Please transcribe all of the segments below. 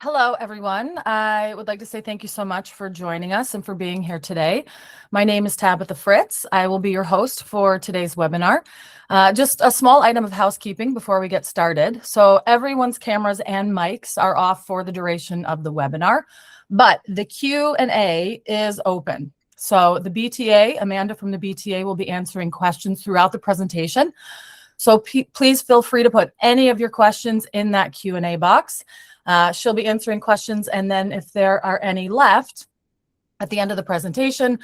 Hello, everyone. I would like to say thank you so much for joining us and for being here today. My name is Tabitha Fritz. I will be your host for today's webinar. Just a small item of housekeeping before we get started. So everyone's cameras and mics are off for the duration of the webinar, but the Q&A is open. So the BTA, Amanda from the BTA, will be answering questions throughout the presentation. So please feel free to put any of your questions in that Q&A box. She'll be answering questions, and then if there are any left at the end of the presentation,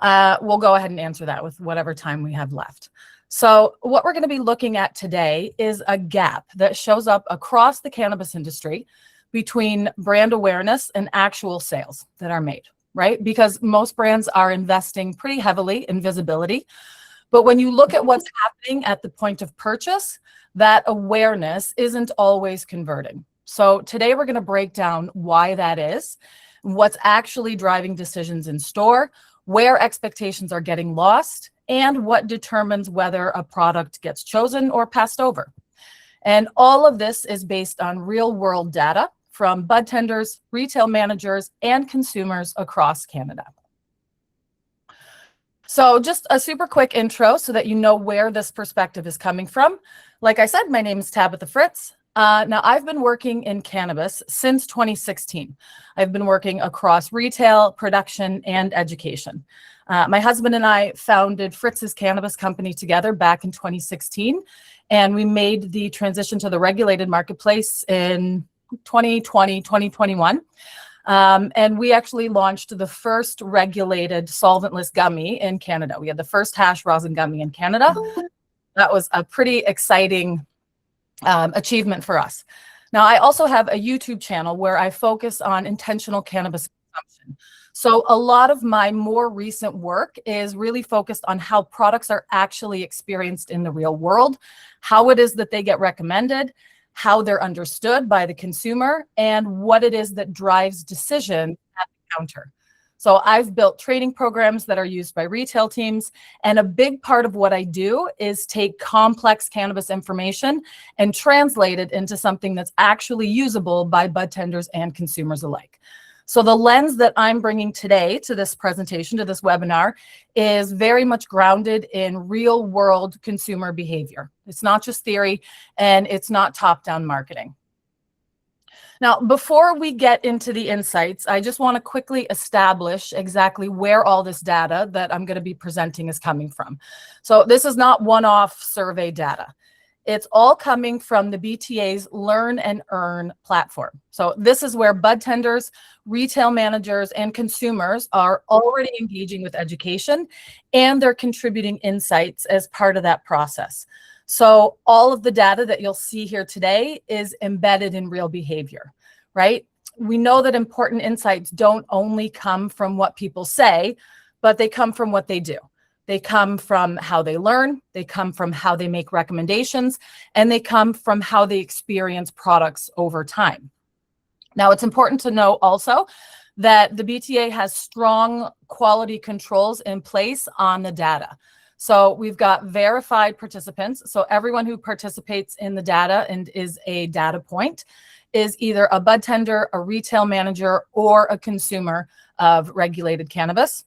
we'll go ahead and answer that with whatever time we have left. So what we're going to be looking at today is a gap that shows up across the cannabis industry between brand awareness and actual sales that are made, right? Because most brands are investing pretty heavily in visibility. But when you look at what's happening at the point of purchase, that awareness isn't always converting. So today we're going to break down why that is, what's actually driving decisions in store, where expectations are getting lost, and what determines whether a product gets chosen or passed over. And all of this is based on real-world data from budtenders, retail managers, and consumers across Canada. So just a super quick intro so that you know where this perspective is coming from. Like I said, my name is Tabitha Fritz. Now, I've been working in cannabis since 2016. I've been working across retail, production, and education. My husband and I founded Fritz's Cannabis Company together back in 2016, and we made the transition to the regulated marketplace in 2020, 2021. And we actually launched the first regulated solventless gummy in Canada. We had the first hash rosin gummy in Canada. That was a pretty exciting achievement for us. Now, I also have a YouTube channel where I focus on intentional cannabis consumption. So a lot of my more recent work is really focused on how products are actually experienced in the real world, how it is that they get recommended, how they're understood by the consumer, and what it is that drives decisions at the counter. So I've built training programs that are used by retail teams, and a big part of what I do is take complex cannabis information and translate it into something that's actually usable by budtenders and consumers alike. So the lens that I'm bringing today to this presentation, to this webinar, is very much grounded in real-world consumer behavior. It's not just theory, and it's not top-down marketing. Now, before we get into the insights, I just want to quickly establish exactly where all this data that I'm going to be presenting is coming from. So this is not one-off survey data. It's all coming from the BTA's Learn and Earn platform. So this is where budtenders, retail managers, and consumers are already engaging with education, and they're contributing insights as part of that process. So all of the data that you'll see here today is embedded in real behavior, right? We know that important insights don't only come from what people say, but they come from what they do. They come from how they learn, they come from how they make recommendations, and they come from how they experience products over time. Now, it's important to know also that the BTA has strong quality controls in place on the data. So we've got verified participants. So everyone who participates in the data and is a data point is either a budtender, a retail manager, or a consumer of regulated cannabis.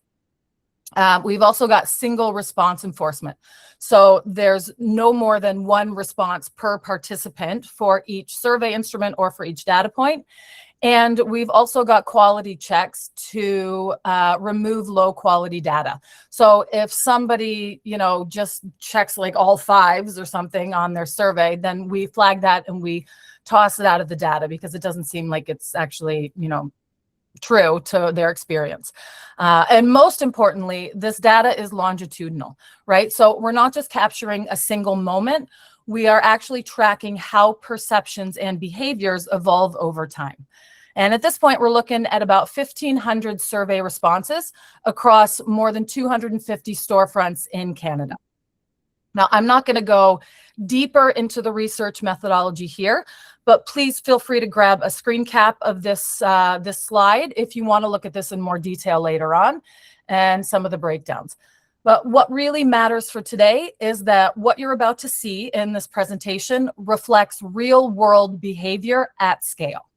We've also got single response enforcement. So there's no more than one response per participant for each survey instrument or for each data point. And we've also got quality checks to remove low quality data. So if somebody, just checks like all fives or something on their survey, then we flag that and we toss it out of the data because it doesn't seem like it's actually, true to their experience. And most importantly, this data is longitudinal, right? So we're not just capturing a single moment. We are actually tracking how perceptions and behaviors evolve over time. And at this point, we're looking at about 1,500 survey responses across more than 250 storefronts in Canada. Now, I'm not going to go deeper into the research methodology here, but please feel free to grab a screen cap of this, this slide if you want to look at this in more detail later on and some of the breakdowns. But what really matters for today is that what you're about to see in this presentation reflects real-world behavior at scale.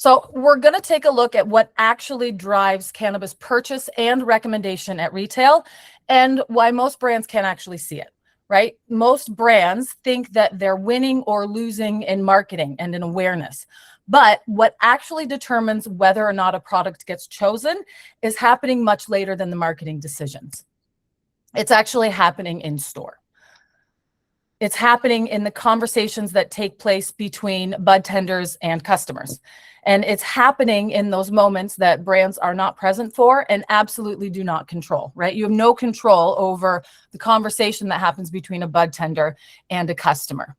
So we're going to take a look at what actually drives cannabis purchase and recommendation at retail and why most brands can't actually see it, right? Most brands think that they're winning or losing in marketing and in awareness. But what actually determines whether or not a product gets chosen is happening much later than the marketing decisions. It's actually happening in store. It's happening in the conversations that take place between budtenders and customers. And it's happening in those moments that brands are not present for and absolutely do not control, right? You have no control over the conversation that happens between a budtender and a customer.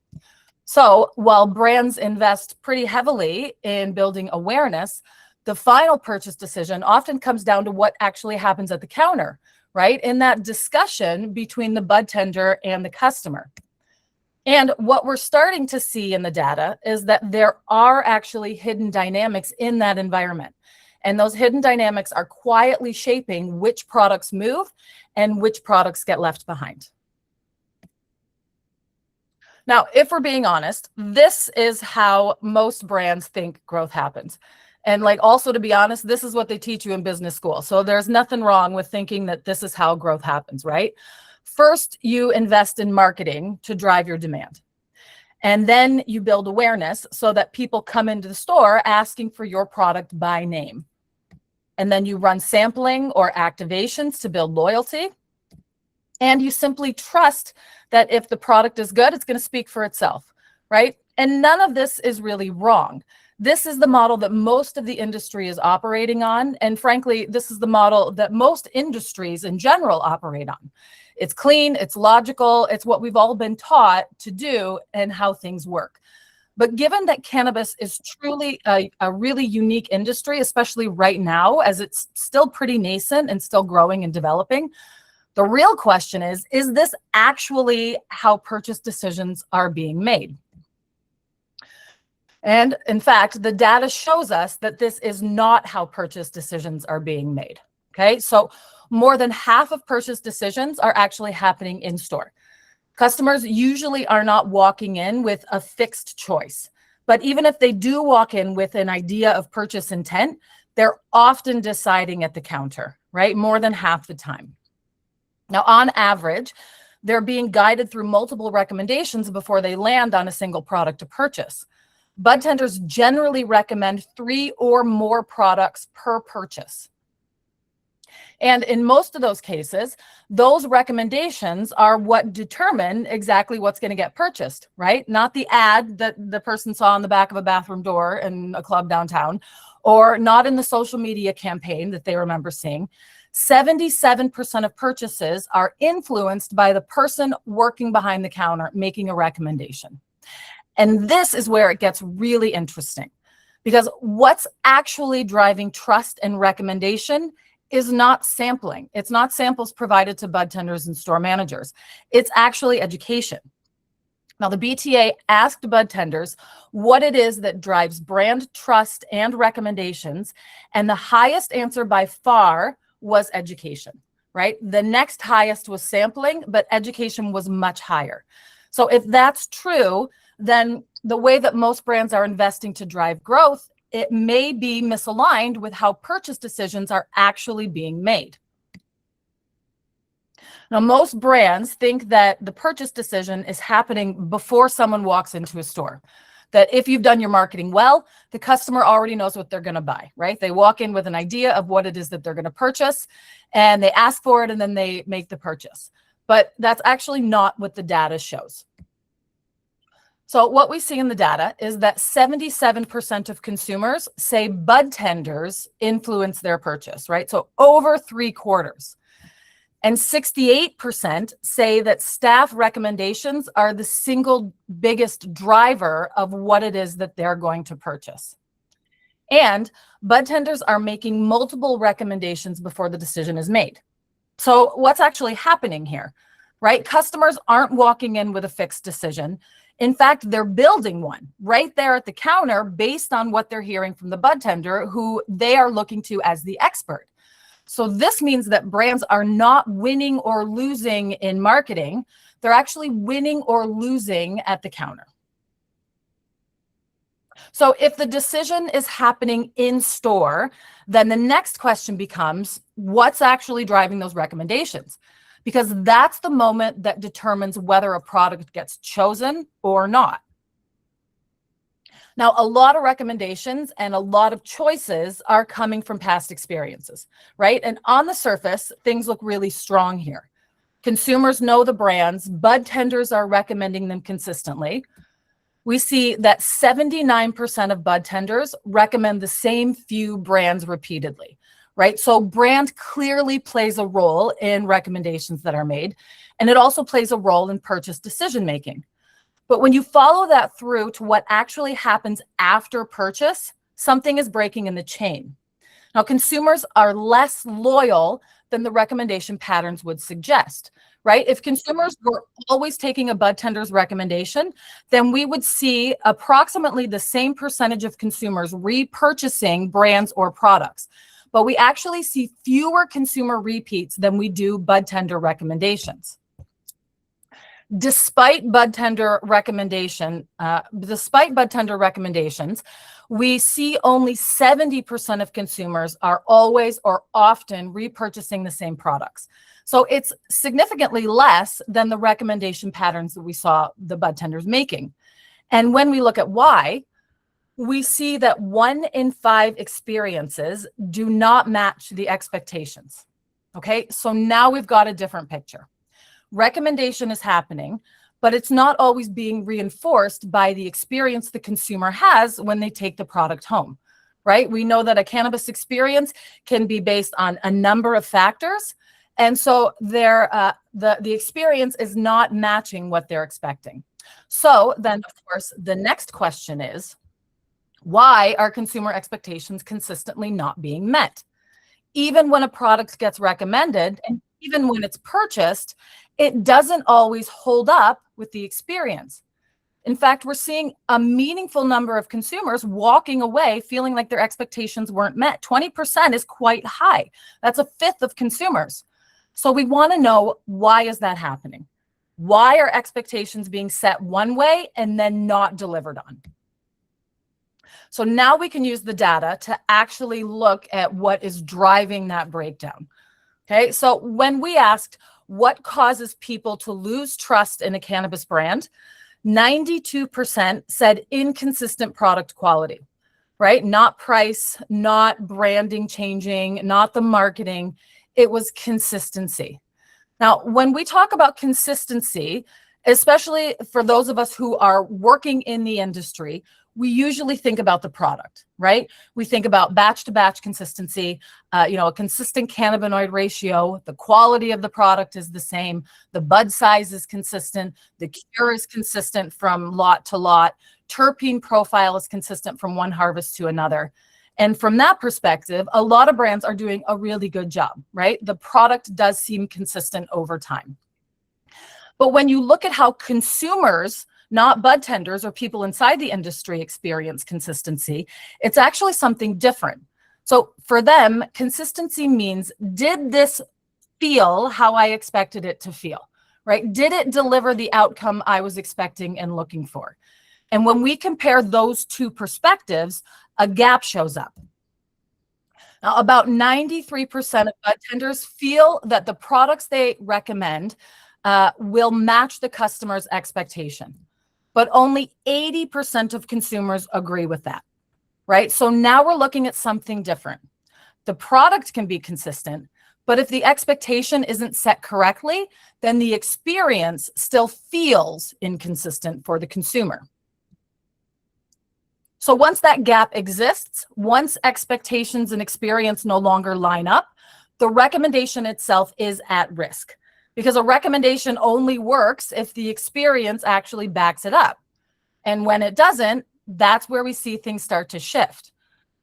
So while brands invest pretty heavily in building awareness, the final purchase decision often comes down to what actually happens at the counter, right? In that discussion between the budtender and the customer. And what we're starting to see in the data is that there are actually hidden dynamics in that environment. And those hidden dynamics are quietly shaping which products move and which products get left behind. Now, if we're being honest, this is how most brands think growth happens. And also to be honest, this is what they teach you in business school. So there's nothing wrong with thinking that this is how growth happens, right? First, you invest in marketing to drive your demand. And then you build awareness so that people come into the store asking for your product by name. And then you run sampling or activations to build loyalty. And you simply trust that if the product is good, it's going to speak for itself, right? And none of this is really wrong. This is the model that most of the industry is operating on. And frankly, this is the model that most industries in general operate on. It's clean, it's logical, it's what we've all been taught to do and how things work. But given that cannabis is truly a really unique industry, especially right now, as it's still pretty nascent and still growing and developing, the real question is this actually how purchase decisions are being made? And in fact, the data shows us that this is not how purchase decisions are being made. Okay, so more than half of purchase decisions are actually happening in store. Customers usually are not walking in with a fixed choice. But even if they do walk in with an idea of purchase intent, they're often deciding at the counter, right? More than half the time. Now, on average, they're being guided through multiple recommendations before they land on a single product to purchase. Budtenders generally recommend 3 or more products per purchase. And in most of those cases, those recommendations are what determine exactly what's going to get purchased, right? Not the ad that the person saw on the back of a bathroom door in a club downtown, or not in the social media campaign that they remember seeing. 77% of purchases are influenced by the person working behind the counter making a recommendation. And this is where it gets really interesting, because what's actually driving trust and recommendation is not sampling. It's not samples provided to budtenders and store managers. It's actually education. Now, the BTA asked budtenders what it is that drives brand trust and recommendations, and the highest answer by far was education, right? The next highest was sampling, but education was much higher. So if that's true, then the way that most brands are investing to drive growth, it may be misaligned with how purchase decisions are actually being made. Now, most brands think that the purchase decision is happening before someone walks into a store. That if you've done your marketing well, the customer already knows what they're going to buy, right? They walk in with an idea of what it is that they're going to purchase, and they ask for it, and then they make the purchase. But that's actually not what the data shows. So what we see in the data is that 77% of consumers say budtenders influence their purchase, right? So over 3/4. And 68% say that staff recommendations are the single biggest driver of what it is that they're going to purchase. And budtenders are making multiple recommendations before the decision is made. So what's actually happening here, right? Customers aren't walking in with a fixed decision. In fact, they're building one right there at the counter based on what they're hearing from the budtender, who they are looking to as the expert. So this means that brands are not winning or losing in marketing. They're actually winning or losing at the counter. So if the decision is happening in store, then the next question becomes, what's actually driving those recommendations? Because that's the moment that determines whether a product gets chosen or not. Now, a lot of recommendations and a lot of choices are coming from past experiences, right? And on the surface, things look really strong here. Consumers know the brands, budtenders are recommending them consistently. We see that 79% of budtenders recommend the same few brands repeatedly, right? So brand clearly plays a role in recommendations that are made, and it also plays a role in purchase decision making. But when you follow that through to what actually happens after purchase, something is breaking in the chain. Now, consumers are less loyal than the recommendation patterns would suggest, right? If consumers were always taking a budtender's recommendation, then we would see approximately the same percentage of consumers repurchasing brands or products. But we actually see fewer consumer repeats than we do budtender recommendations. Despite budtender recommendations, we see only 70% of consumers are always or often repurchasing the same products. So it's significantly less than the recommendation patterns that we saw the budtenders making. And when we look at why, we see that 1 in 5 experiences do not match the expectations. Okay, so now we've got a different picture. Recommendation is happening, but it's not always being reinforced by the experience the consumer has when they take the product home, right? We know that a cannabis experience can be based on a number of factors. And so the experience is not matching what they're expecting. So then, of course, the next question is, why are consumer expectations consistently not being met? Even when a product gets recommended and even when it's purchased, it doesn't always hold up with the experience. In fact, we're seeing a meaningful number of consumers walking away feeling like their expectations weren't met. 20% is quite high. That's a fifth of consumers. So we want to know, why is that happening? Why are expectations being set one way and then not delivered on? So now we can use the data to actually look at what is driving that breakdown. Okay, so when we asked what causes people to lose trust in a cannabis brand, 92% said inconsistent product quality, right? Not price, not branding changing, not the marketing. It was consistency. Now, when we talk about consistency, especially for those of us who are working in the industry, we usually think about the product, right? We think about batch to batch consistency, a consistent cannabinoid ratio, the quality of the product is the same, the bud size is consistent, the cure is consistent from lot to lot, terpene profile is consistent from one harvest to another. And from that perspective, a lot of brands are doing a really good job, right? The product does seem consistent over time. But when you look at how consumers, not budtenders or people inside the industry, experience consistency, it's actually something different. So for them, consistency means, did this feel how I expected it to feel, right? Did it deliver the outcome I was expecting and looking for? And when we compare those two perspectives, a gap shows up. Now, about 93% of budtenders feel that the products they recommend will match the customer's expectation. But only 80% of consumers agree with that, right? So now we're looking at something different. The product can be consistent, but if the expectation isn't set correctly, then the experience still feels inconsistent for the consumer. So once that gap exists, once expectations and experience no longer line up, the recommendation itself is at risk. Because a recommendation only works if the experience actually backs it up. And when it doesn't, that's where we see things start to shift.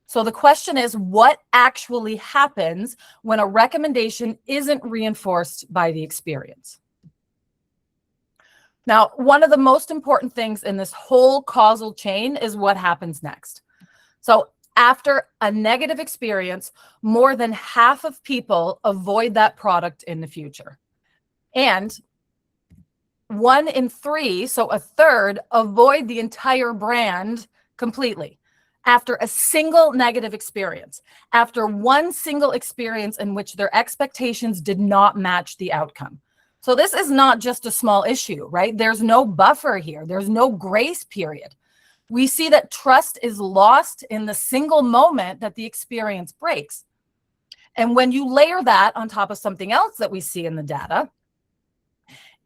So the question is, what actually happens when a recommendation isn't reinforced by the experience? Now, one of the most important things in this whole causal chain is what happens next. So after a negative experience, more than half of people avoid that product in the future. And 1 in 3, so a third, avoid the entire brand completely. After a single negative experience, after one single experience in which their expectations did not match the outcome. So this is not just a small issue, right? There's no buffer here. There's no grace period. We see that trust is lost in the single moment that the experience breaks. And when you layer that on top of something else that we see in the data,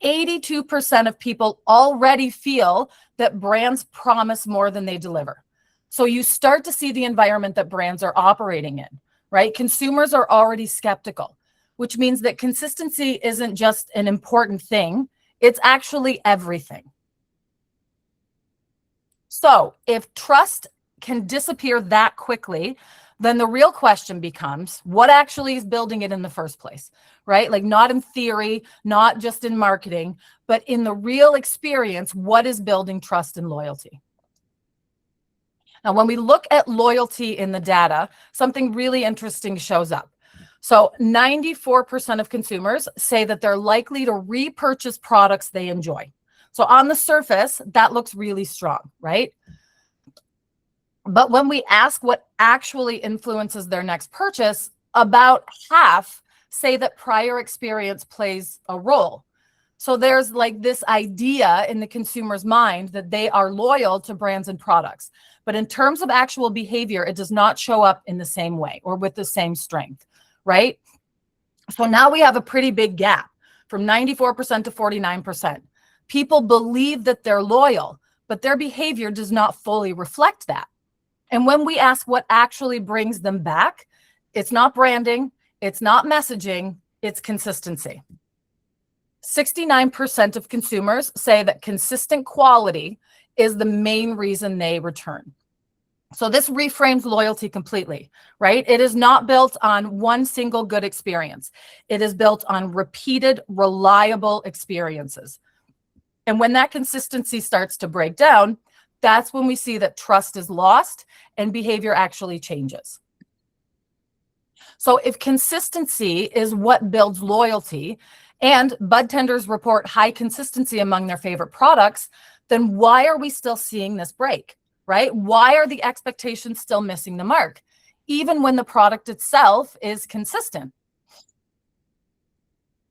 82% of people already feel that brands promise more than they deliver. So you start to see the environment that brands are operating in, right? Consumers are already skeptical, which means that consistency isn't just an important thing, it's actually everything. So if trust can disappear that quickly, then the real question becomes, what actually is building it in the first place, right? Like not in theory, not just in marketing, but in the real experience, what is building trust and loyalty? Now, when we look at loyalty in the data, something really interesting shows up. So 94% of consumers say that they're likely to repurchase products they enjoy. So on the surface, that looks really strong, right? But when we ask what actually influences their next purchase, about half say that prior experience plays a role. So there's like this idea in the consumer's mind that they are loyal to brands and products. But in terms of actual behavior, it does not show up in the same way or with the same strength, right? So now we have a pretty big gap from 94% to 49%. People believe that they're loyal, but their behavior does not fully reflect that. And when we ask what actually brings them back, it's not branding, it's not messaging, it's consistency. 69% of consumers say that consistent quality is the main reason they return. So this reframes loyalty completely, right? It is not built on one single good experience. It is built on repeated, reliable experiences. And when that consistency starts to break down, that's when we see that trust is lost and behavior actually changes. So if consistency is what builds loyalty, and Budtenders report high consistency among their favorite products, then why are we still seeing this break, right? Why are the expectations still missing the mark, even when the product itself is consistent?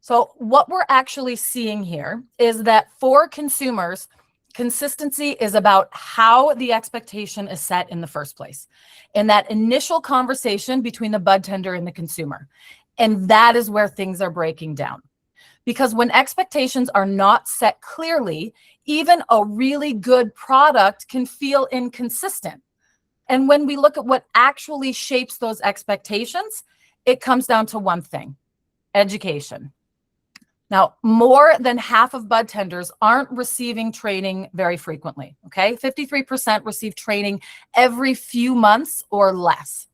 So what we're actually seeing here is that for consumers, consistency is about how the expectation is set in the first place, in that initial conversation between the budtender and the consumer. And that is where things are breaking down. Because when expectations are not set clearly, even a really good product can feel inconsistent. And when we look at what actually shapes those expectations, it comes down to one thing: education. Now, more than half of budtenders aren't receiving training very frequently, okay? 53% receive training every few months or less.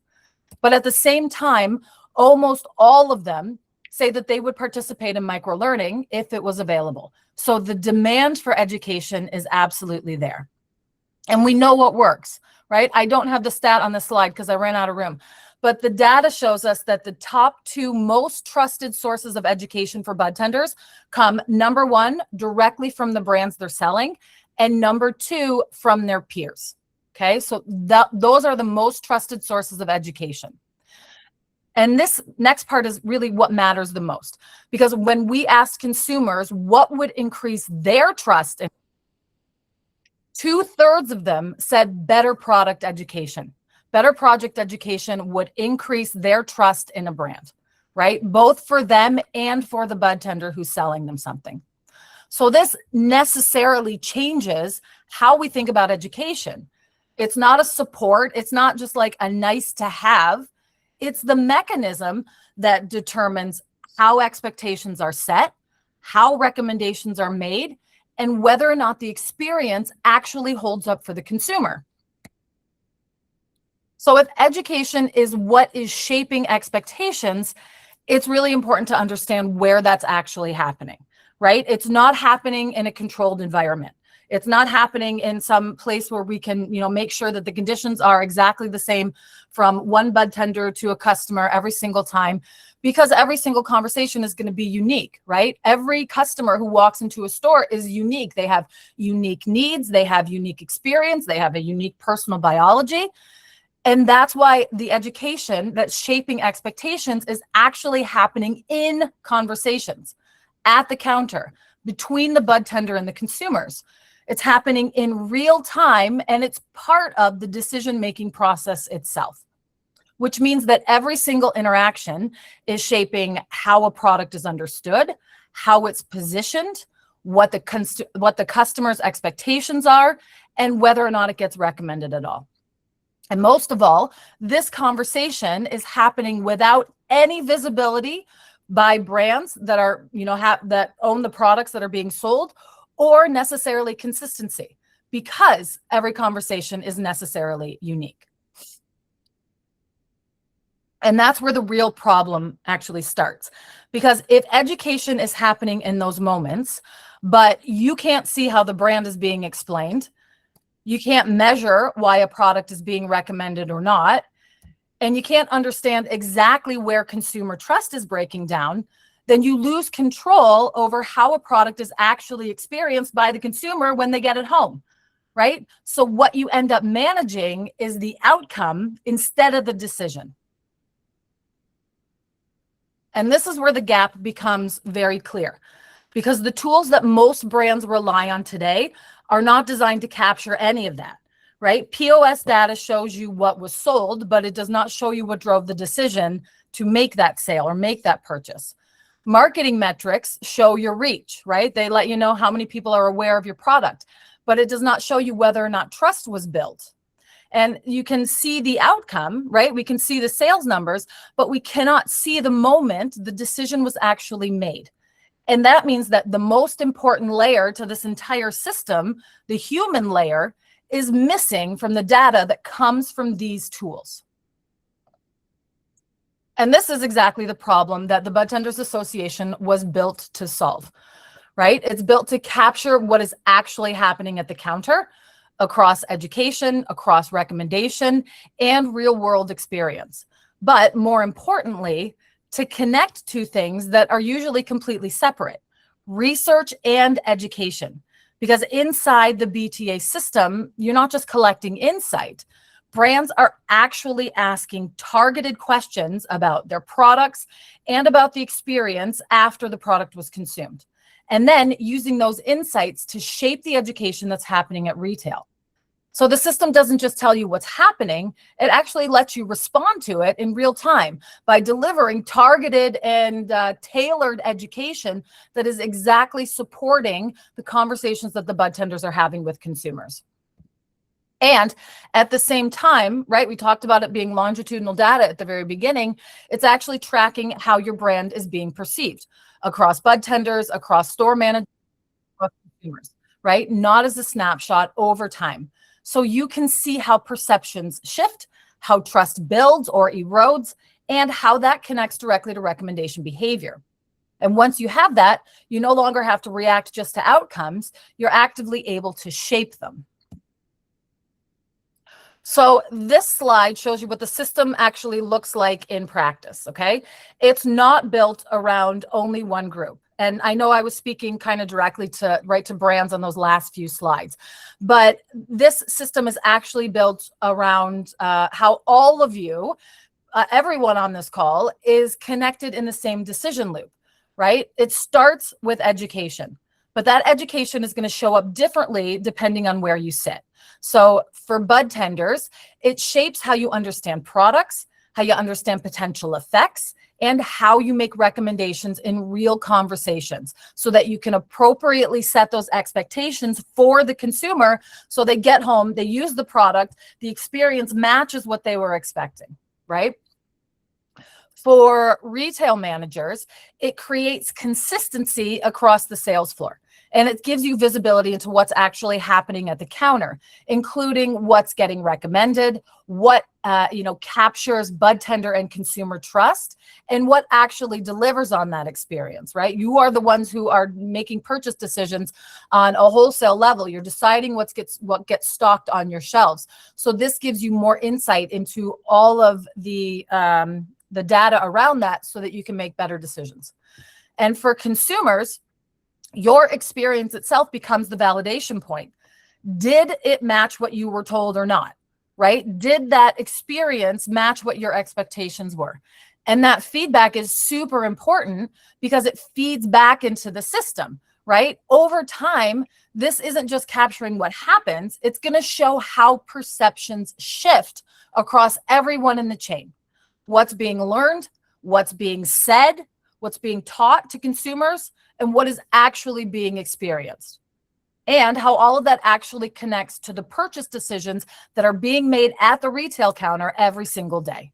But at the same time, almost all of them say that they would participate in microlearning if it was available. So the demand for education is absolutely there. And we know what works, right? I don't have the stat on the slide because I ran out of room. But the data shows us that the top two most trusted sources of education for budtenders come, number one, directly from the brands they're selling, and number two, from their peers. Okay, so those are the most trusted sources of education. And this next part is really what matters the most, because when we asked consumers what would increase their trust, 2/3 of them said better product education. Better project education would increase their trust in a brand, right? Both for them and for the budtender who's selling them something. So this necessarily changes how we think about education. It's not a support. It's not just like a nice to have. It's the mechanism that determines how expectations are set, how recommendations are made, and whether or not the experience actually holds up for the consumer. So if education is what is shaping expectations, it's really important to understand where that's actually happening, right? It's not happening in a controlled environment. It's not happening in some place where we can, make sure that the conditions are exactly the same from one budtender to a customer every single time. because every single conversation is going to be unique, right? Every customer who walks into a store is unique. They have unique needs, they have unique experience, they have a unique personal biology. And that's why the education that's shaping expectations is actually happening in conversations at the counter between the bud tender and the consumers. It's happening in real time, and it's part of the decision-making process itself, which means that every single interaction is shaping how a product is understood, how it's positioned, what the customer's expectations are, and whether or not it gets recommended at all. And most of all, this conversation is happening without any visibility by brands that are, that own the products that are being sold, or necessarily consistency, because every conversation is necessarily unique. And that's where the real problem actually starts. Because if education is happening in those moments, but you can't see how the brand is being explained, you can't measure why a product is being recommended or not, and you can't understand exactly where consumer trust is breaking down, then you lose control over how a product is actually experienced by the consumer when they get it home, right? So what you end up managing is the outcome instead of the decision. And this is where the gap becomes very clear, because the tools that most brands rely on today are not designed to capture any of that, right? POS data shows you what was sold, but it does not show you what drove the decision to make that sale or make that purchase. Marketing metrics show your reach, right? They let you know how many people are aware of your product, but it does not show you whether or not trust was built. And you can see the outcome, right? We can see the sales numbers, but we cannot see the moment the decision was actually made. And that means that the most important layer to this entire system, the human layer, is missing from the data that comes from these tools. And this is exactly the problem that the Budtenders Association was built to solve, right? It's built to capture what is actually happening at the counter across education, across recommendation, and real-world experience. But more importantly, to connect two things that are usually completely separate: research and education. Because inside the BTA system, you're not just collecting insight. Brands are actually asking targeted questions about their products and about the experience after the product was consumed, and then using those insights to shape the education that's happening at retail. So the system doesn't just tell you what's happening, it actually lets you respond to it in real time by delivering targeted and tailored education that is exactly supporting the conversations that the budtenders are having with consumers. And at the same time, right, we talked about it being longitudinal data at the very beginning, it's actually tracking how your brand is being perceived across budtenders, across store managers, across consumers, right? Not as a snapshot over time. So you can see how perceptions shift, how trust builds or erodes, and how that connects directly to recommendation behavior. And once you have that, you no longer have to react just to outcomes. You're actively able to shape them. So this slide shows you what the system actually looks like in practice, okay? It's not built around only one group. And I know I was speaking kind of directly to brands on those last few slides, but this system is actually built around how all of you, everyone on this call, is connected in the same decision loop, right? It starts with education, but that education is going to show up differently depending on where you sit. So for budtenders, it shapes how you understand products, how you understand potential effects, and how you make recommendations in real conversations so that you can appropriately set those expectations for the consumer so they get home, they use the product, the experience matches what they were expecting, right? For retail managers, it creates consistency across the sales floor. And it gives you visibility into what's actually happening at the counter, including what's getting recommended, what captures budtender and consumer trust, and what actually delivers on that experience, right? You are the ones who are making purchase decisions on a wholesale level. You're deciding what gets stocked on your shelves. So this gives you more insight into all of the the data around that so that you can make better decisions. And for consumers, your experience itself becomes the validation point. Did it match what you were told or not, right? Did that experience match what your expectations were? And that feedback is super important because it feeds back into the system, right? Over time, this isn't just capturing what happens, it's going to show how perceptions shift across everyone in the chain. What's being learned, what's being said, what's being taught to consumers, and what is actually being experienced. And how all of that actually connects to the purchase decisions that are being made at the retail counter every single day.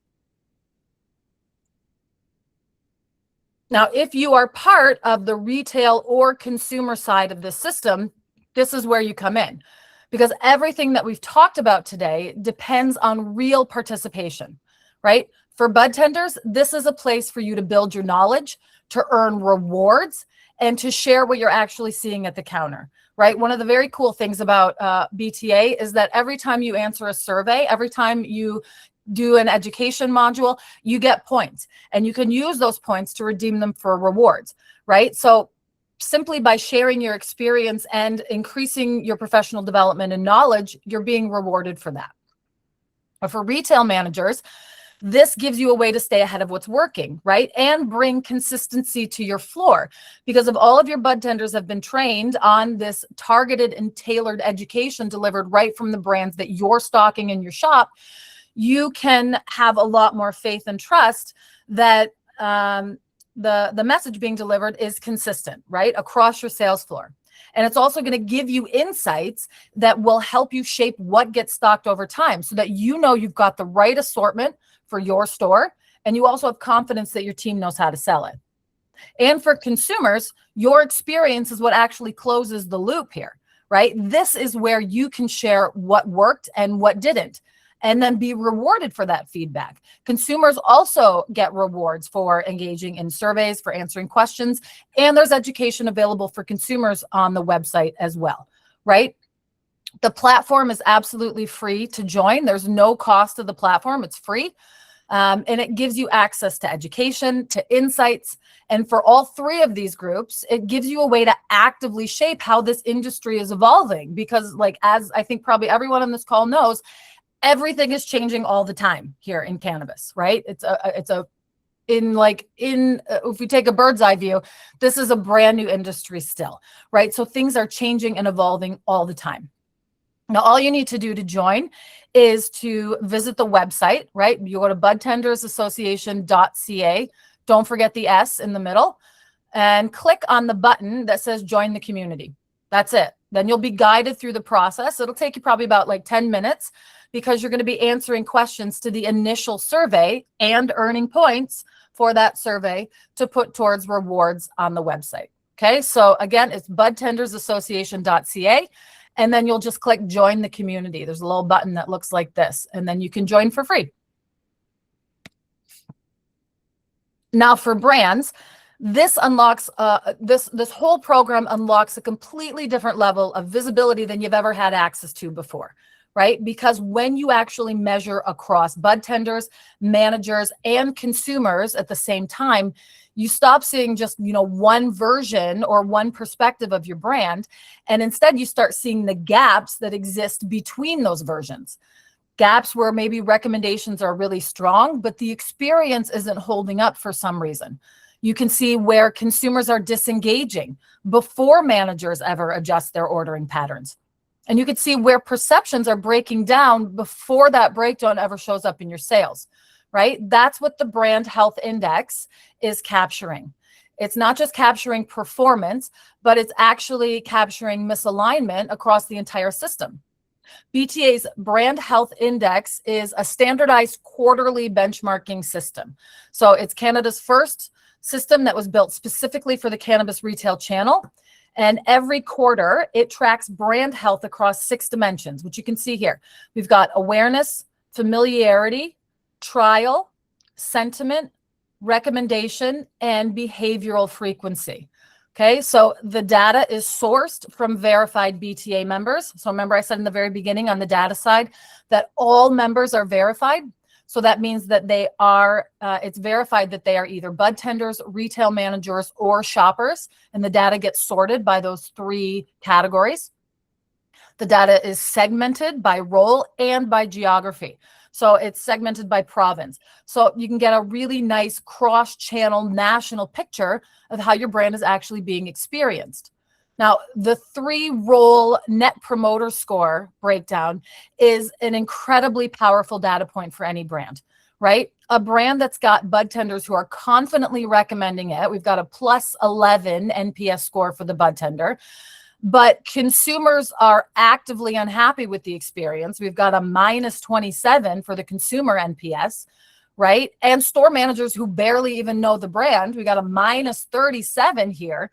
Now, if you are part of the retail or consumer side of this system, this is where you come in, because everything that we've talked about today depends on real participation, right? For Budtenders, this is a place for you to build your knowledge, to earn rewards, and to share what you're actually seeing at the counter, right? One of the very cool things about BTA is that every time you answer a survey, every time you do an education module, you get points, and you can use those points to redeem them for rewards, right? So simply by sharing your experience and increasing your professional development and knowledge, you're being rewarded for that. But for retail managers, this gives you a way to stay ahead of what's working, right? And bring consistency to your floor, because if all of your budtenders have been trained on this targeted and tailored education delivered right from the brands that you're stocking in your shop, you can have a lot more faith and trust that the message being delivered is consistent, right, across your sales floor. And it's also going to give you insights that will help you shape what gets stocked over time, so that you know you've got the right assortment for your store, and you also have confidence that your team knows how to sell it. And for consumers, your experience is what actually closes the loop here, right? This is where you can share what worked and what didn't, and then be rewarded for that feedback. Consumers also get rewards for engaging in surveys, for answering questions, and there's education available for consumers on the website as well, right? The platform is absolutely free to join. There's no cost to the platform. It's free. And it gives you access to education, to insights. And for all three of these groups, it gives you a way to actively shape how this industry is evolving. Because, like, as I think probably everyone on this call knows, everything is changing all the time here in cannabis, right? If we take a bird's eye view, this is a brand new industry still, right? So things are changing and evolving all the time. Now, all you need to do to join is to visit the website, right? You go to budtendersassociation.ca. Don't forget the S in the middle, and click on the button that says join the community. That's it. Then you'll be guided through the process. It'll take you probably about like 10 minutes, because you're going to be answering questions to the initial survey and earning points for that survey to put towards rewards on the website. Okay, so again, it's budtendersassociation.ca, and then you'll just click join the community. There's a little button that looks like this, and then you can join for free. Now for brands, this unlocks this whole program unlocks a completely different level of visibility than you've ever had access to before, right? Because when you actually measure across budtenders, managers, and consumers at the same time, you stop seeing just, one version or one perspective of your brand, and instead you start seeing the gaps that exist between those versions. Gaps where maybe recommendations are really strong, but the experience isn't holding up for some reason. You can see where consumers are disengaging before managers ever adjust their ordering patterns. And you can see where perceptions are breaking down before that breakdown ever shows up in your sales, right? That's what the brand health index is capturing. It's not just capturing performance, but it's actually capturing misalignment across the entire system. BTA's brand health index is a standardized quarterly benchmarking system. So it's Canada's first system that was built specifically for the cannabis retail channel. And every quarter, it tracks brand health across 6 dimensions, which you can see here. We've got awareness, familiarity, trial, sentiment, recommendation, and behavioral frequency. Okay, so the data is sourced from verified BTA members. So remember I said in the very beginning on the data side that all members are verified. So that means that they are, it's verified that they are either budtenders, retail managers, or shoppers. And the data gets sorted by those 3 categories. The data is segmented by role and by geography. So it's segmented by province. So you can get a really nice cross-channel national picture of how your brand is actually being experienced. Now, the 3-role net promoter score breakdown is an incredibly powerful data point for any brand, right? A brand that's got budtenders who are confidently recommending it. We've got a +11 NPS score for the budtender, but consumers are actively unhappy with the experience. We've got a -27 for the consumer NPS, right? And store managers who barely even know the brand, we got a -37 here.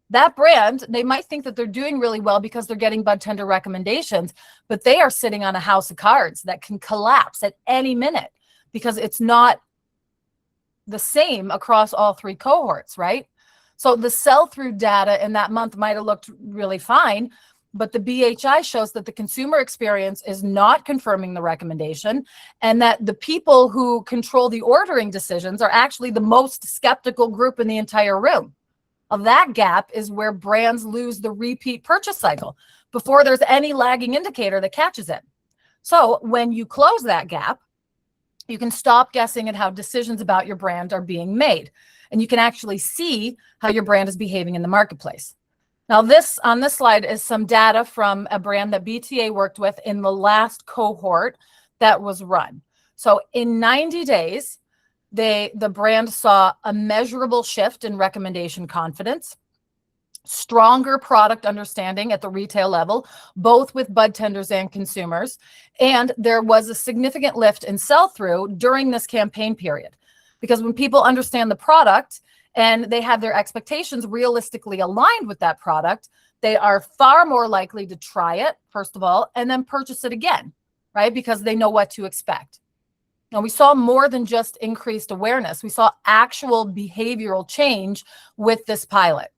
That brand, they might think that they're doing really well because they're getting budtender recommendations, but they are sitting on a house of cards that can collapse at any minute because it's not the same across all 3 cohorts, right? So the sell-through data in that month might have looked really fine, but the BHI shows that the consumer experience is not confirming the recommendation, and that the people who control the ordering decisions are actually the most skeptical group in the entire room. That gap is where brands lose the repeat purchase cycle before there's any lagging indicator that catches it. So when you close that gap, you can stop guessing at how decisions about your brand are being made, and you can actually see how your brand is behaving in the marketplace. Now, on this slide is some data from a brand that BTA worked with in the last cohort that was run. So in 90 days, the brand saw a measurable shift in recommendation confidence, stronger product understanding at the retail level, both with budtenders and consumers, and there was a significant lift in sell-through during this campaign period. Because when people understand the product and they have their expectations realistically aligned with that product, they are far more likely to try it, first of all, and then purchase it again, right? Because they know what to expect. Now, we saw more than just increased awareness. We saw actual behavioral change with this pilot.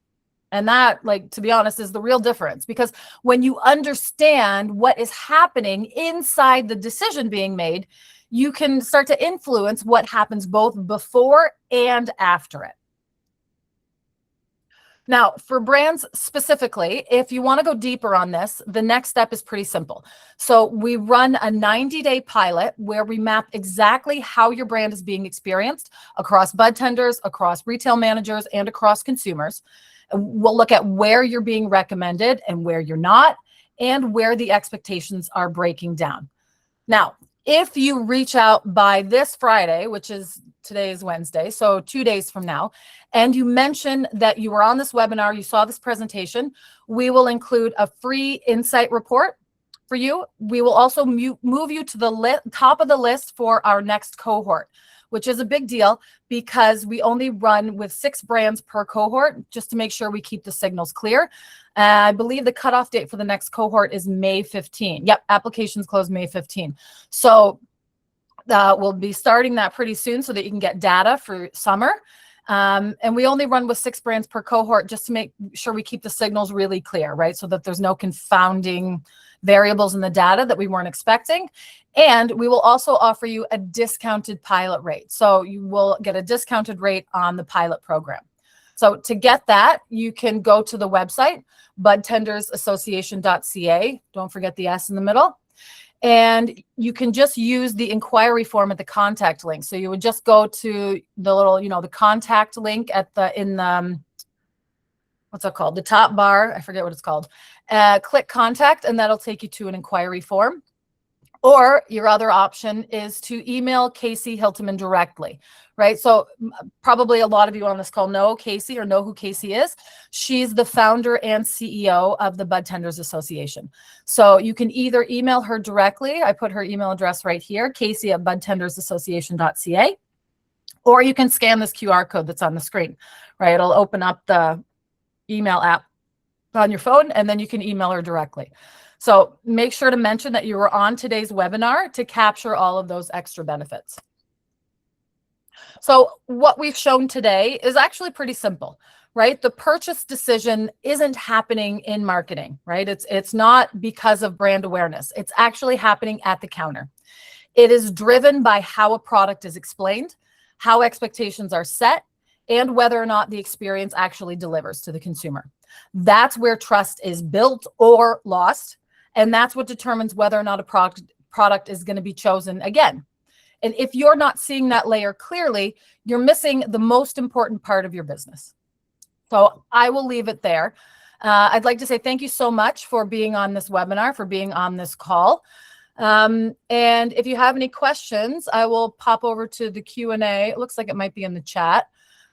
And that, like, to be honest, is the real difference. Because when you understand what is happening inside the decision being made, you can start to influence what happens both before and after it. Now, for brands specifically, if you want to go deeper on this, the next step is pretty simple. So we run a 90-day pilot where we map exactly how your brand is being experienced across budtenders, across retail managers, and across consumers. We'll look at where you're being recommended and where you're not, and where the expectations are breaking down. Now, if you reach out by this Friday, which is today is Wednesday, so 2 days from now, and you mention that you were on this webinar, you saw this presentation, we will include a free insight report for you. We will also move you to the top of the list for our next cohort, which is a big deal because we only run with 6 brands per cohort just to make sure we keep the signals clear. I believe the cutoff date for the next cohort is May 15. Yep, applications close May 15. So we'll be starting that pretty soon so that you can get data for summer. And we only run with 6 brands per cohort just to make sure we keep the signals really clear, right? So that there's no confounding variables in the data that we weren't expecting. And we will also offer you a discounted pilot rate. So you will get a discounted rate on the pilot program. So to get that, you can go to the website, budtendersassociation.ca. Don't forget the S in the middle. And you can just use the inquiry form at the contact link. So you would just go to the little, the contact link at what's it called? The top bar. I forget what it's called. Click contact, and that'll take you to an inquiry form. Or your other option is to email Casey Hilteman directly, right? So probably a lot of you on this call know Casey or know who Casey is. She's the founder and CEO of the Budtenders Association. So you can either email her directly. I put her email address right here, casey@budtendersassociation.ca, or you can scan this QR code that's on the screen, right? It'll open up the email app on your phone, and then you can email her directly. So make sure to mention that you were on today's webinar to capture all of those extra benefits. So what we've shown today is actually pretty simple, right? The purchase decision isn't happening in marketing, right? It's not because of brand awareness. It's actually happening at the counter. It is driven by how a product is explained, how expectations are set, and whether or not the experience actually delivers to the consumer. That's where trust is built or lost. And that's what determines whether or not a product is going to be chosen again. And if you're not seeing that layer clearly, you're missing the most important part of your business. So I will leave it there. I'd like to say thank you so much for being on this webinar, for being on this call. And if you have any questions, I will pop over to the Q&A. It looks like it might be in the chat,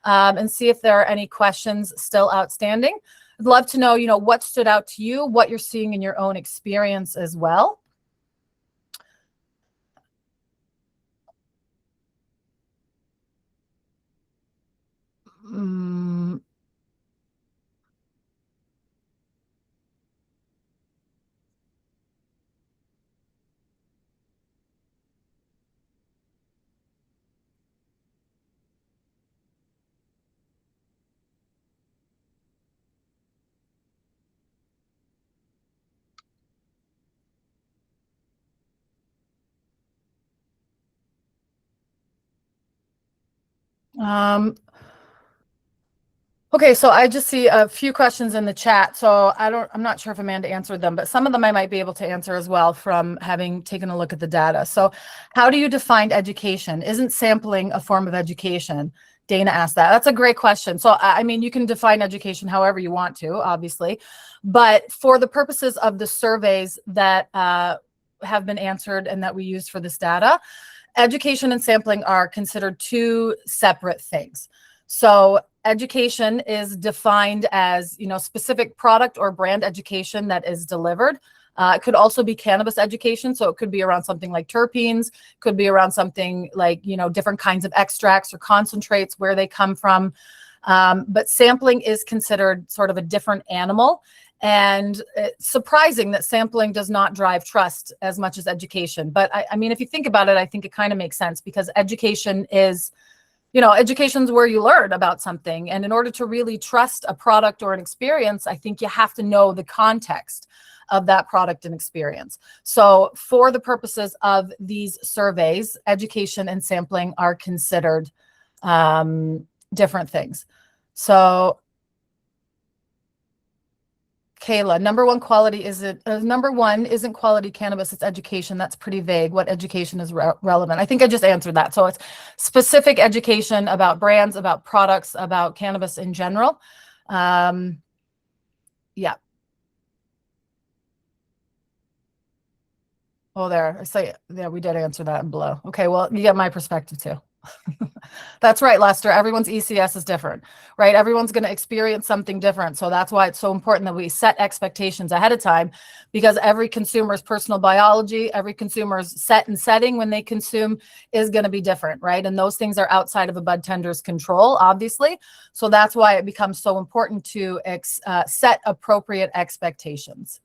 and see if there are any questions still outstanding. I'd love to know, what stood out to you, what you're seeing in your own experience as well. Okay, so I just see a few questions in the chat. So I'm not sure if Amanda answered them, but some of them I might be able to answer as well from having taken a look at the data. So how do you define education? Isn't sampling a form of education? Dana asked that. That's a great question. So, I mean, you can define education however you want to, obviously, but for the purposes of the surveys that have been answered and that we use for this data, education and sampling are considered two separate things. So education is defined as, specific product or brand education that is delivered. It could also be cannabis education. So it could be around something like terpenes, could be around something like, different kinds of extracts or concentrates, where they come from. But sampling is considered sort of a different animal. And it's surprising that sampling does not drive trust as much as education. But I mean, if you think about it, I think it kind of makes sense, because education is, education's where you learn about something. And in order to really trust a product or an experience, I think you have to know the context of that product and experience. So for the purposes of these surveys, education and sampling are considered different things. So Kayla, number one isn't quality cannabis, it's education. That's pretty vague. What education is relevant? I think I just answered that. So it's specific education about brands, about products, about cannabis in general. Yeah. Oh, there. I say, yeah, we did answer that in below. Okay, well, you get my perspective too. That's right, Lester. Everyone's ECS is different, right? Everyone's going to experience something different. So that's why it's so important that we set expectations ahead of time, because every consumer's personal biology, every consumer's set and setting when they consume is going to be different, right? And those things are outside of a budtender's control, obviously. So that's why it becomes so important to set appropriate expectations.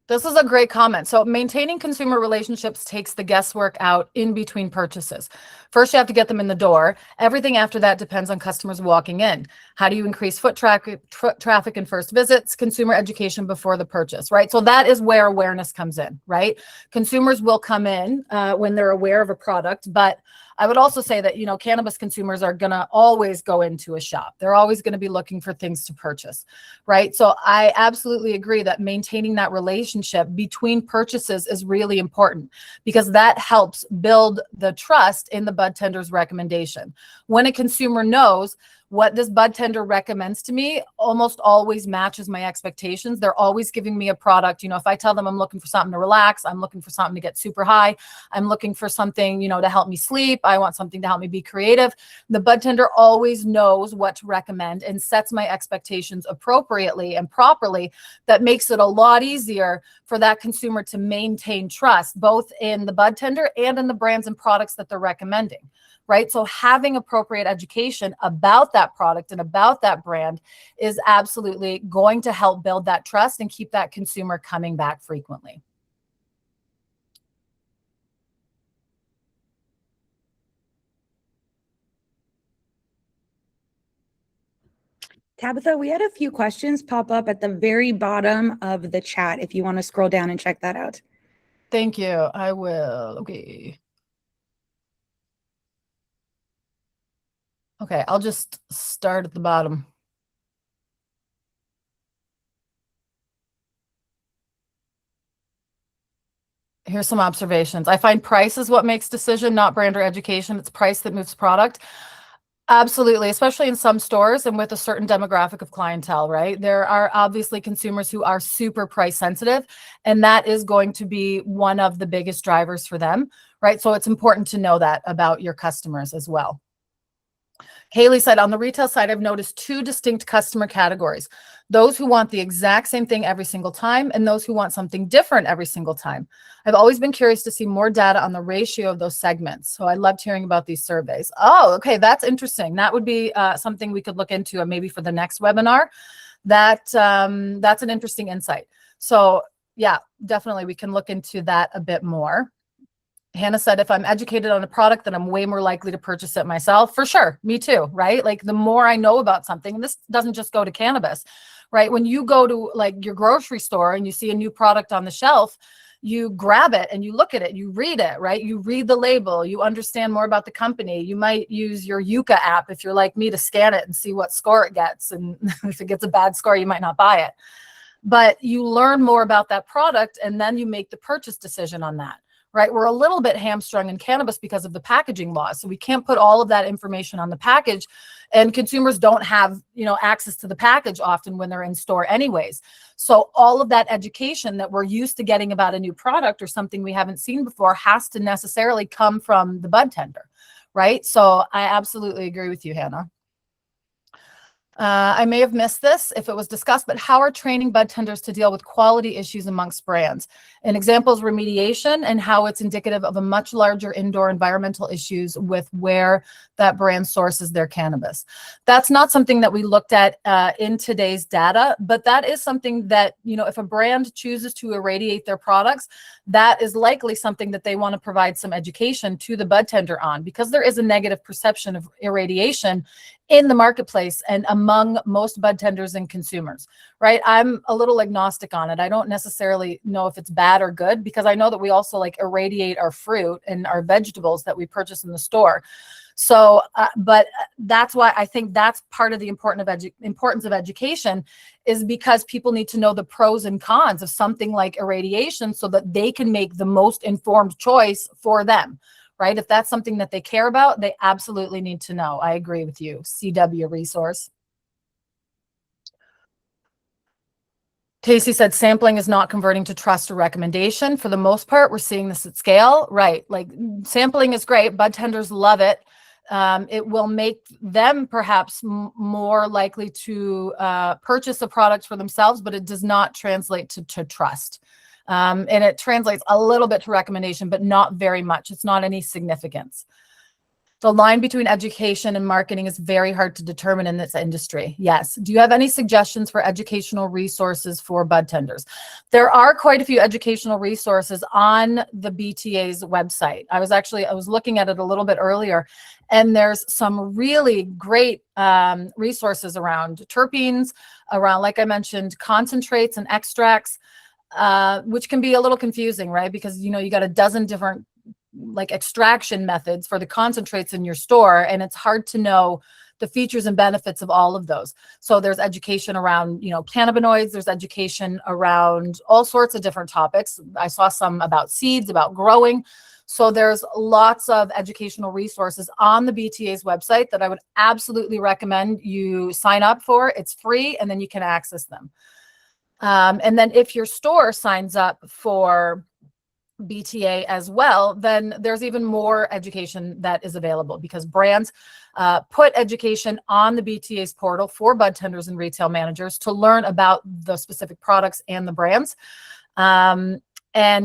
This is a great comment. So maintaining consumer relationships takes the guesswork out in between purchases. First, you have to get them in the door. Everything after that depends on customers walking in. How do you increase foot traffic and first visits? Consumer education before the purchase, right? So that is where awareness comes in, right? Consumers will come in when they're aware of a product, but I would also say that, cannabis consumers are going to always go into a shop. They're always going to be looking for things to purchase, right? So I absolutely agree that maintaining that relationship between purchases is really important, because that helps build the trust in the budtender's recommendation. When a consumer knows what this budtender recommends to me almost always matches my expectations. They're always giving me a product. If I tell them I'm looking for something to relax, I'm looking for something to get super high, I'm looking for something, to help me sleep, I want something to help me be creative, the budtender always knows what to recommend and sets my expectations appropriately and properly. That makes it a lot easier for that consumer to maintain trust, both in the budtender and in the brands and products that they're recommending. Right? So having appropriate education about that product and about that brand is absolutely going to help build that trust and keep that consumer coming back frequently. Tabitha, we had a few questions pop up at the very bottom of the chat if you want to scroll down and check that out. Thank you. I will. Okay. Okay, I'll just start at the bottom. Here's some observations. I find price is what makes decision, not brand or education. It's price that moves product. Absolutely, especially in some stores and with a certain demographic of clientele, right? There are obviously consumers who are super price sensitive, and that is going to be one of the biggest drivers for them, right? So it's important to know that about your customers as well. Haley said, on the retail side, I've noticed two distinct customer categories. Those who want the exact same thing every single time and those who want something different every single time. I've always been curious to see more data on the ratio of those segments. So I loved hearing about these surveys. Oh, okay, that's interesting. That would be something we could look into maybe for the next webinar. That's an interesting insight. So yeah, definitely we can look into that a bit more. Hannah said, if I'm educated on a product, then I'm way more likely to purchase it myself. For sure. Me too. Right. Like the more I know about something, and this doesn't just go to cannabis, right? When you go to like your grocery store and you see a new product on the shelf, you grab it and you look at it, you read it, right? You read the label, you understand more about the company. You might use your Yuka app if you're like me to scan it and see what score it gets. And if it gets a bad score, you might not buy it. But you learn more about that product and then you make the purchase decision on that. Right? We're a little bit hamstrung in cannabis because of the packaging laws. So we can't put all of that information on the package, and consumers don't have, access to the package often when they're in store anyways. So all of that education that we're used to getting about a new product or something we haven't seen before has to necessarily come from the budtender, right? So I absolutely agree with you, Hannah. I may have missed this if it was discussed, but how are training budtenders to deal with quality issues amongst brands? An example is remediation and how it's indicative of a much larger indoor environmental issues with where that brand sources their cannabis. That's not something that we looked at in today's data, but that is something that, if a brand chooses to irradiate their products, that is likely something that they want to provide some education to the budtender on, because there is a negative perception of irradiation in the marketplace and among most budtenders and consumers, right? I'm a little agnostic on it. I don't necessarily know if it's bad or good, because I know that we also like irradiate our fruit and our vegetables that we purchase in the store. So, but that's why I think that's part of the importance of education, is because people need to know the pros and cons of something like irradiation so that they can make the most informed choice for them. Right? If that's something that they care about, they absolutely need to know. I agree with you. CW resource. Casey said sampling is not converting to trust or recommendation. For the most part, we're seeing this at scale, right? Like sampling is great. Budtenders love it. It will make them perhaps more likely to purchase a product for themselves, but it does not translate to trust. And it translates a little bit to recommendation, but not very much. It's not any significance. The line between education and marketing is very hard to determine in this industry. Yes. Do you have any suggestions for educational resources for budtenders? There are quite a few educational resources on the BTA's website. I was looking at it a little bit earlier, and there's some really great resources around terpenes, around, like I mentioned, concentrates and extracts, which can be a little confusing, right? Because, you got a dozen different like extraction methods for the concentrates in your store, and it's hard to know the features and benefits of all of those. So there's education around, cannabinoids, there's education around all sorts of different topics. I saw some about seeds, about growing. So there's lots of educational resources on the BTA's website that I would absolutely recommend you sign up for. It's free, and then you can access them. And then if your store signs up for BTA as well, then there's even more education that is available, because brands put education on the BTA's portal for budtenders and retail managers to learn about the specific products and the brands. And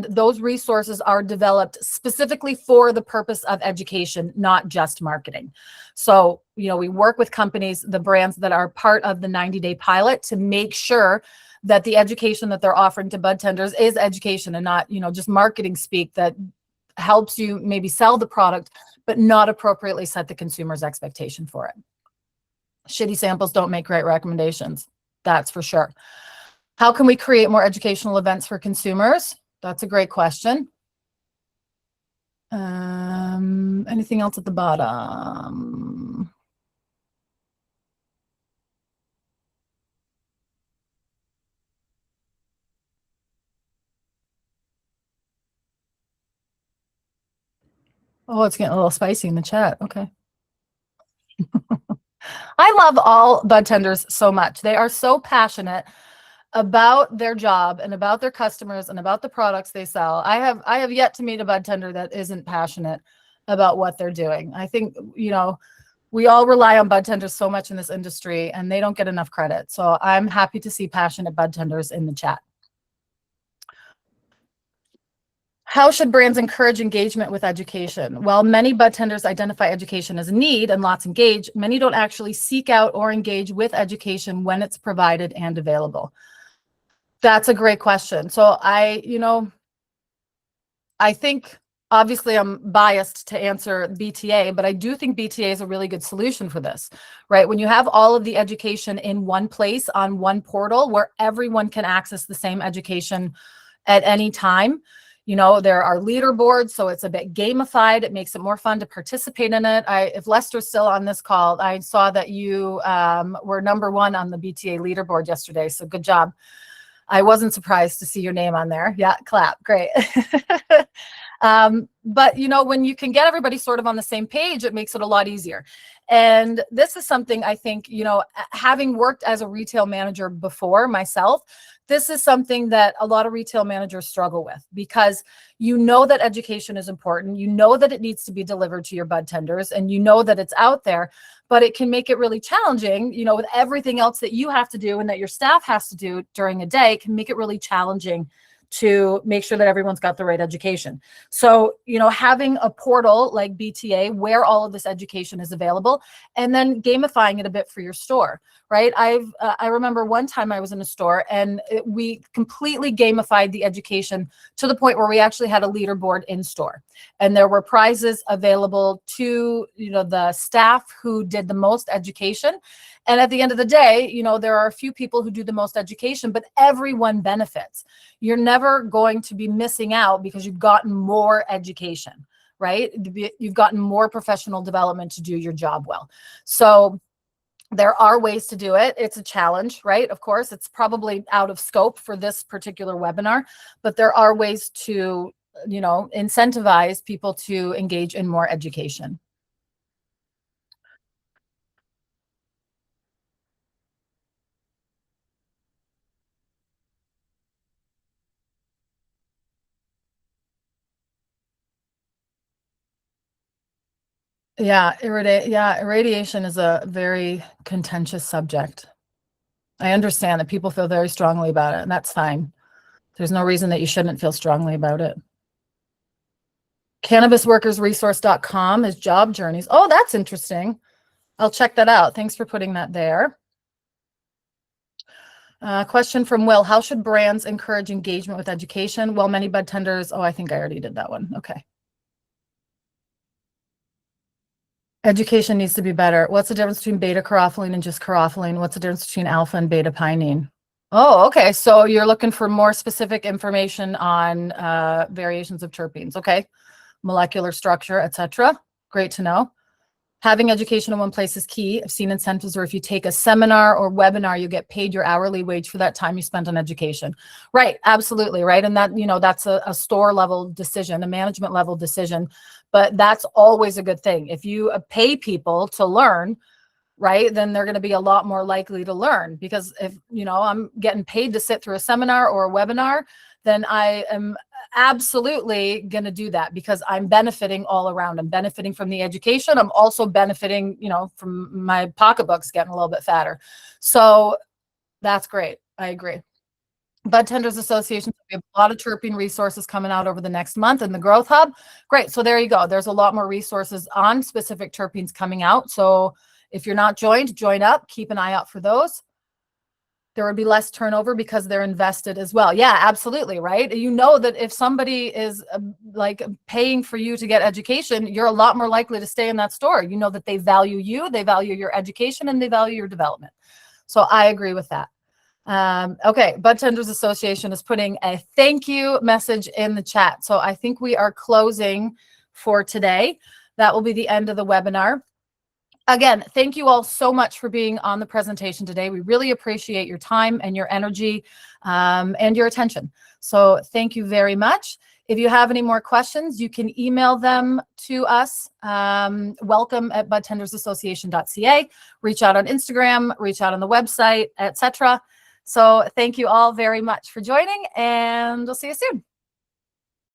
those resources are developed specifically for the purpose of education, not just marketing. So, we work with companies, the brands that are part of the 90-day pilot, to make sure that the education that they're offering to budtenders is education and not, just marketing speak that helps you maybe sell the product, but not appropriately set the consumer's expectation for it. Shitty samples don't make great recommendations. That's for sure. How can we create more educational events for consumers? That's a great question. Anything else at the bottom? Oh, it's getting a little spicy in the chat. Okay. I love all budtenders so much. They are so passionate about their job and about their customers and about the products they sell. I have yet to meet a budtender that isn't passionate about what they're doing. I think, you know, we all rely on budtenders so much in this industry and they don't get enough credit. So I'm happy to see passionate budtenders in the chat. How should brands encourage engagement with education? While many budtenders identify education as a need and lots engage, many don't actually seek out or engage with education when it's provided and available. That's a great question. So I think obviously I'm biased to answer BTA, but I do think BTA is a really good solution for this, right? When you have all of the education in one place on one portal where everyone can access the same education at any time, you know, there are leaderboards, so it's a bit gamified. It makes it more fun to participate in it. If Lester's still on this call, I saw that you were #1 on the BTA leaderboard yesterday, so good job. I wasn't surprised to see your name on there. Yeah, clap, great. But you know, when you can get everybody sort of on the same page, it makes it a lot easier. And this is something I think, you know, having worked as a retail manager before myself, this is something that a lot of retail managers struggle with, because you know that education is important. You know that it needs to be delivered to your budtenders, and you know that it's out there, but it can make it really challenging, you know, with everything else that you have to do and that your staff has to do during a day, can make it really challenging to make sure that everyone's got the right education. So, you know, having a portal like BTA where all of this education is available, and then gamifying it a bit for your store, right? I remember one time I was in a store and we completely gamified the education to the point where we actually had a leaderboard in store, and there were prizes available to, you know, the staff who did the most education. And at the end of the day, you know, there are a few people who do the most education, but everyone benefits. You're never going to be missing out because you've gotten more education, right? You've gotten more professional development to do your job well. So there are ways to do it. It's a challenge, right? Of course, it's probably out of scope for this particular webinar, but there are ways to, you know, incentivize people to engage in more education. Yeah, irradiation is a very contentious subject. I understand that people feel very strongly about it, and that's fine. There's no reason that you shouldn't feel strongly about it. Cannabisworkersresource.com is job journeys. Oh, that's interesting. I'll check that out. Thanks for putting that there. Question from Will. How should brands encourage engagement with education? Well, many budtenders. Oh, I think I already did that one. Okay. Education needs to be better. What's the difference between beta carotene and just carotene? What's the difference between alpha and beta pinene? Oh, okay. So you're looking for more specific information on variations of terpenes. Okay. Molecular structure, etc. Great to know. Having education in one place is key. I've seen incentives where if you take a seminar or webinar, you get paid your hourly wage for that time you spent on education. Right, absolutely, right? And that, you know, that's a store level decision, a management level decision, but that's always a good thing. If you pay people to learn, right, then they're going to be a lot more likely to learn, because if, you know, I'm getting paid to sit through a seminar or a webinar, then I am absolutely going to do that because I'm benefiting all around. I'm benefiting from the education. I'm also benefiting, you know, from my pocketbooks getting a little bit fatter. So that's great. I agree. Budtenders Association, we have a lot of terpene resources coming out over the next month in the Growth Hub. Great. So there you go. There's a lot more resources on specific terpenes coming out. So if you're not joined, join up. Keep an eye out for those. there would be less turnover because they're invested as well. Yeah, absolutely. Right. You know that if somebody is like paying for you to get education, you're a lot more likely to stay in that store. You know that they value you, they value your education, and they value your development. So I agree with that. Okay, Budtenders Association is putting a thank you message in the chat. So I think we are closing for today. That will be the end of the webinar. Again, thank you all so much for being on the presentation today. We really appreciate your time and your energy and your attention. So thank you very much. If you have any more questions, you can email them to us, welcome@budtendersassociation.ca, reach out on Instagram, reach out on the website, etc. So thank you all very much for joining, and we'll see you soon.